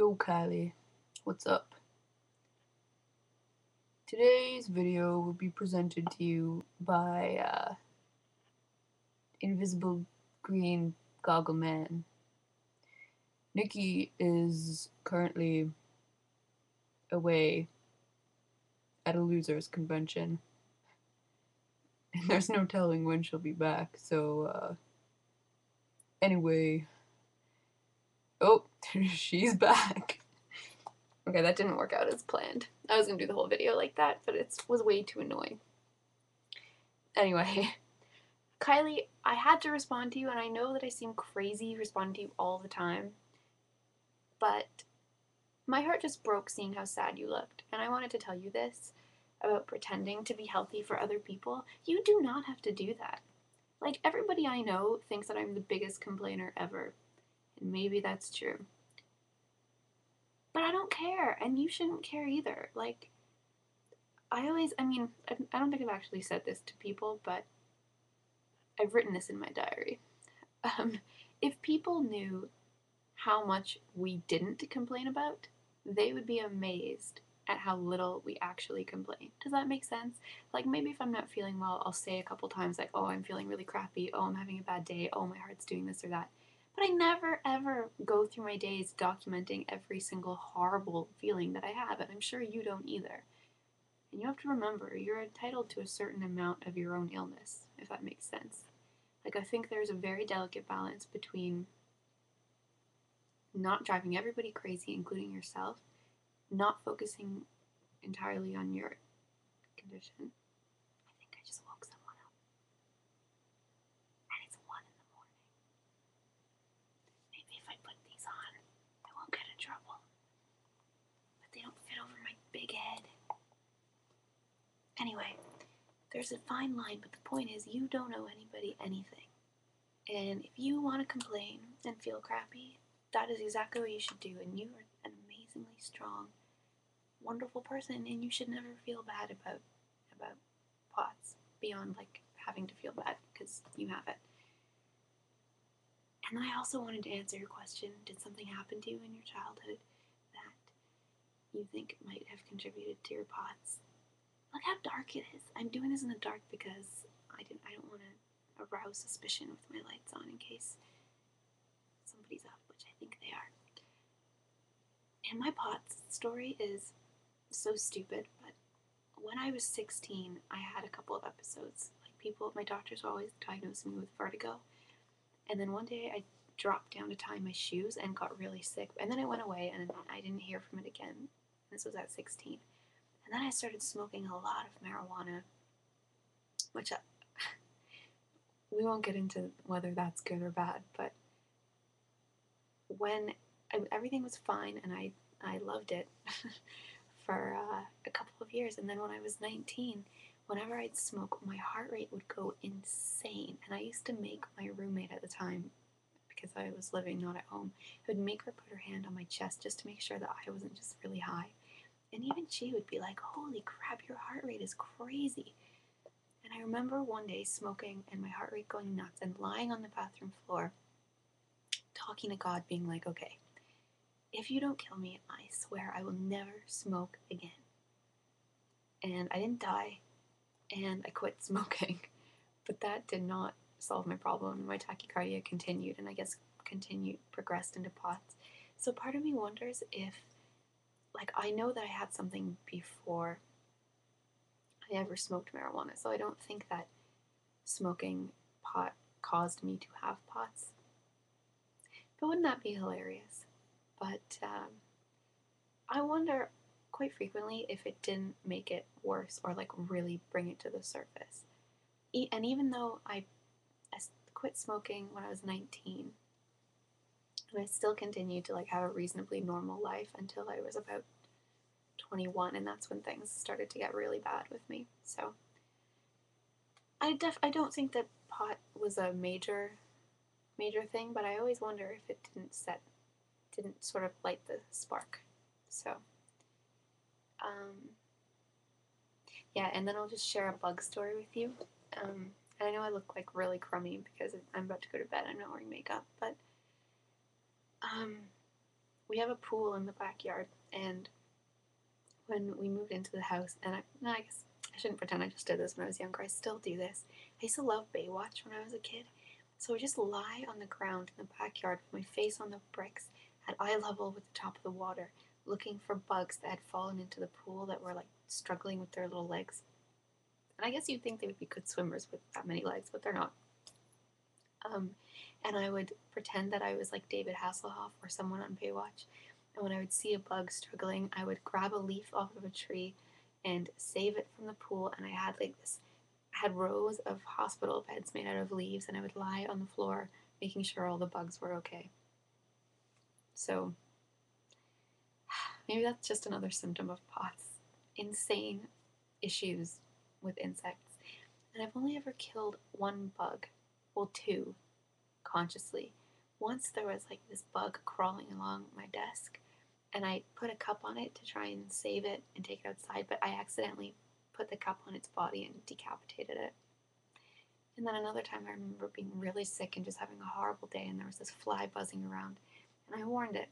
Yo Kylie, what's up? Today's video will be presented to you by Invisible Green Goggle Man. Nikki is currently away at a losers convention, and there's no telling when she'll be back, so anyway. Oh, she's back. Okay, that didn't work out as planned. I was gonna do the whole video like that, but it was way too annoying. Anyway, Kylie, I had to respond to you, and I know that I seem crazy responding to you all the time, but my heart just broke seeing how sad you looked, and I wanted to tell you this about pretending to be healthy for other people. You do not have to do that. Like, everybody I know thinks that I'm the biggest complainer ever, and maybe that's true. But I don't care, and you shouldn't care either. Like, I don't think I've actually said this to people, but I've written this in my diary. Um, if people knew how much we didn't complain about, they would be amazed at how little we actually complain. Does that make sense? Like, maybe if I'm not feeling well, I'll say a couple times, like, oh, I'm feeling really crappy, oh, I'm having a bad day, oh, my heart's doing this or that. But I never ever go through my days documenting every single horrible feeling that I have, and I'm sure you don't either. And you have to remember, you're entitled to a certain amount of your own illness, if that makes sense. Like, I think there's a very delicate balance between not driving everybody crazy, including yourself, not focusing entirely on your condition. I think I just woke someone up. And it's 1 in the morning. Maybe if I put these on, I won't get in trouble. But they don't fit over my big head. Anyway, there's a fine line, but the point is, you don't owe anybody anything. And if you want to complain and feel crappy, that is exactly what you should do. And you are an amazingly strong, wonderful person, and you should never feel bad about POTS beyond like having to feel bad because you have it. And then I also wanted to answer your question: did something happen to you in your childhood that you think might have contributed to your POTS? Look how dark it is. I'm doing this in the dark because I don't want to arouse suspicion with my lights on in case somebody's up, which I think they are. And my POTS story is so stupid, but when I was 16, I had a couple of episodes. Like, my doctors were always diagnosing me with vertigo. And then one day I dropped down to tie my shoes and got really sick. And then it went away and I didn't hear from it again. This was at 16. And then I started smoking a lot of marijuana, which we won't get into whether that's good or bad, but when everything was fine and I loved it for a couple of years. And then when I was 19, whenever I'd smoke, my heart rate would go insane. And I used to make my roommate at the time, because I was living not at home, I would make her put her hand on my chest just to make sure that I wasn't just really high. And even she would be like, holy crap, your heart rate is crazy. And I remember one day smoking and my heart rate going nuts and lying on the bathroom floor, talking to God, being like, okay, if you don't kill me, I swear I will never smoke again. And I didn't die, and I quit smoking. But that did not solve my problem. My tachycardia continued, and I guess progressed into POTS. So part of me wonders if, like, I know that I had something before I ever smoked marijuana, so I don't think that smoking pot caused me to have POTS. But wouldn't that be hilarious? But I wonder quite frequently if it didn't make it worse or like really bring it to the surface. And even though I quit smoking when I was 19, and I still continued to like have a reasonably normal life until I was about 21, and that's when things started to get really bad with me. So I don't think that pot was a major thing, but I always wonder if it didn't sort of light the spark. So yeah, and then I'll just share a bug story with you. And I know I look like really crummy because I'm about to go to bed. I'm not wearing makeup, but we have a pool in the backyard, and when we moved into the house, and no, I guess I shouldn't pretend I just did this when I was younger. I still do this. I used to love Baywatch when I was a kid. So I just lie on the ground in the backyard with my face on the bricks at eye level with the top of the water, looking for bugs that had fallen into the pool that were like struggling with their little legs. And I guess you'd think they would be good swimmers with that many legs, but they're not. Um, and I would pretend that I was like David Hasselhoff or someone on Baywatch. And when I would see a bug struggling, I would grab a leaf off of a tree and save it from the pool. And I had like this, I had rows of hospital beds made out of leaves, and I would lie on the floor making sure all the bugs were okay. So maybe that's just another symptom of POTS. Insane issues with insects. And I've only ever killed one bug, well, two, consciously. Once there was like this bug crawling along my desk, and I put a cup on it to try and save it and take it outside, but I accidentally put the cup on its body and decapitated it. And then another time I remember being really sick and just having a horrible day, and there was this fly buzzing around, and I warned it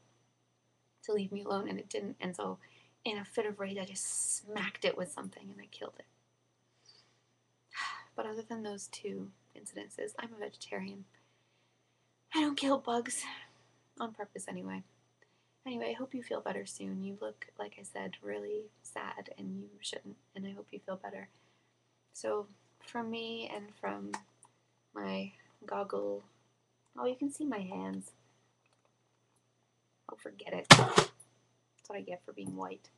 to leave me alone, and it didn't. And so, in a fit of rage, I just smacked it with something and I killed it. But other than those two incidences, I'm a vegetarian. I don't kill bugs, on purpose anyway. Anyway, I hope you feel better soon. You look, like I said, really sad, and you shouldn't, and I hope you feel better. So, from me and from my goggle, oh, you can see my hands. Oh, forget it. That's what I get for being white.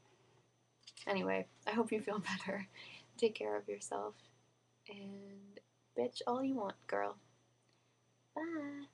Anyway, I hope you feel better. Take care of yourself, and bitch all you want, girl. Bye.